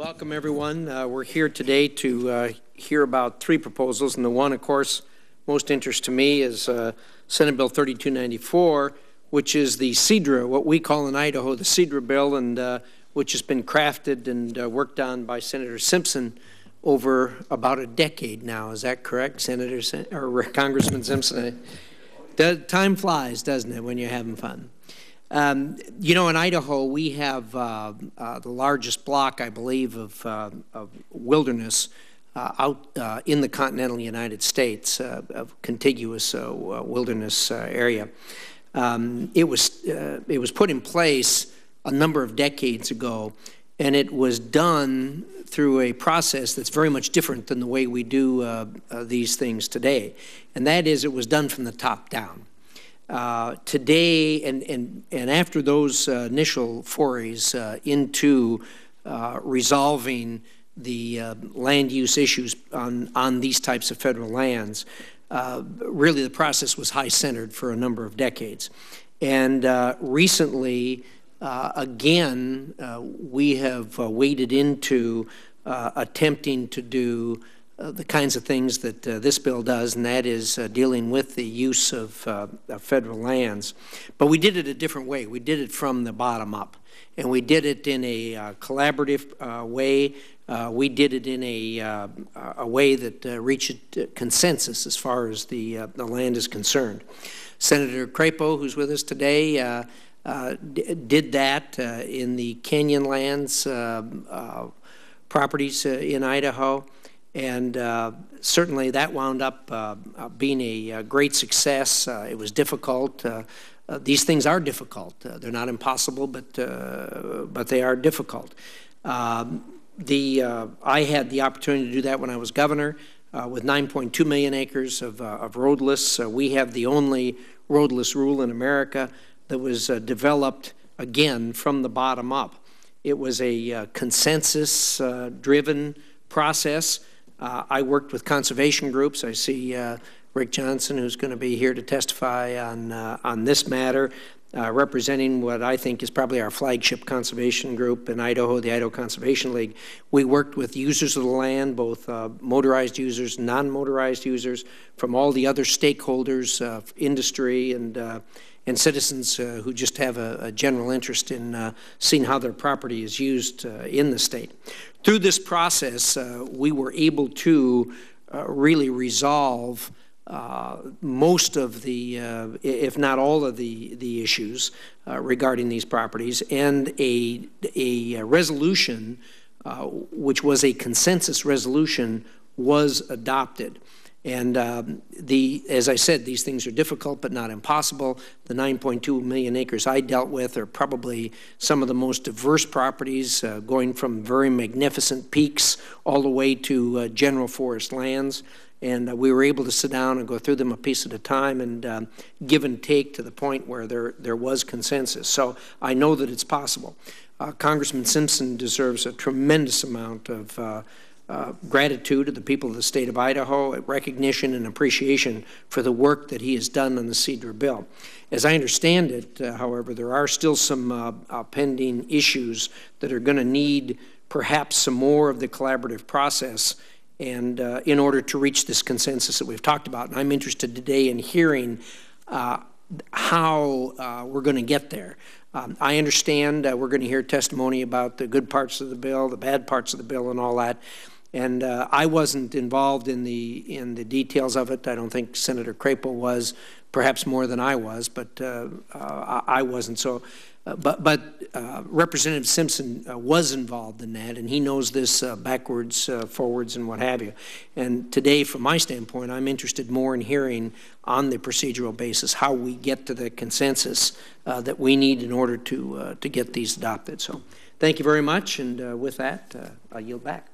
Welcome, everyone. We're here today to hear about three proposals, and the one, of course, most interest to me is Senate Bill 3294, which is the CIEDRA, what we call in Idaho the CIEDRA bill, and which has been crafted and worked on by Senator Simpson over about a decade now. Is that correct, Congressman Simpson? Time flies, doesn't it, when you're having fun? You know, in Idaho, we have the largest block, I believe, of wilderness out in the continental United States, of contiguous wilderness area. It was put in place a number of decades ago, and it was done through a process that's very much different than the way we do these things today, and that is it was done from the top down. Today, and after those initial forays into resolving the land use issues on these types of federal lands, really the process was high-centered for a number of decades. And recently, again, we have waded into attempting to do the kinds of things that this bill does, and that is dealing with the use of federal lands. But we did it a different way. We did it from the bottom up, and we did it in a collaborative way. We did it in a way that reached consensus as far as the land is concerned. Senator Crapo, who's with us today, did that in the Canyonlands properties in Idaho. And certainly that wound up being a great success. It was difficult. These things are difficult. They're not impossible, but they are difficult. I had the opportunity to do that when I was governor with 9.2 million acres of roadless. We have the only roadless rule in America that was developed, again, from the bottom up. It was a consensus-driven process. I worked with conservation groups. I see Rick Johnson, who's going to be here to testify on this matter, representing what I think is probably our flagship conservation group in Idaho, the Idaho Conservation League. We worked with users of the land, both motorized users, non-motorized users, from all the other stakeholders, industry, and citizens who just have a general interest in seeing how their property is used in the state. Through this process, we were able to really resolve most of the, if not all of the issues regarding these properties, and a resolution, which was a consensus resolution, was adopted. And as I said, these things are difficult but not impossible. The 9.2 million acres I dealt with are probably some of the most diverse properties, going from very magnificent peaks all the way to general forest lands. And we were able to sit down and go through them a piece at a time and give and take to the point where there was consensus. So I know that it's possible. Congressman Simpson deserves a tremendous amount of gratitude to the people of the state of Idaho, recognition and appreciation for the work that he has done on the CIEDRA bill. As I understand it, however, there are still some pending issues that are going to need perhaps some more of the collaborative process and in order to reach this consensus that we've talked about. And I'm interested today in hearing how we're going to get there. I understand we're going to hear testimony about the good parts of the bill, the bad parts of the bill, and all that. And I wasn't involved in the details of it. I don't think Senator Crapo was, perhaps more than I was, but I wasn't. So, but Representative Simpson was involved in that, and he knows this backwards, forwards, and what have you. And today, from my standpoint, I'm interested more in hearing on the procedural basis how we get to the consensus that we need in order to get these adopted. So, thank you very much, and with that, I yield back.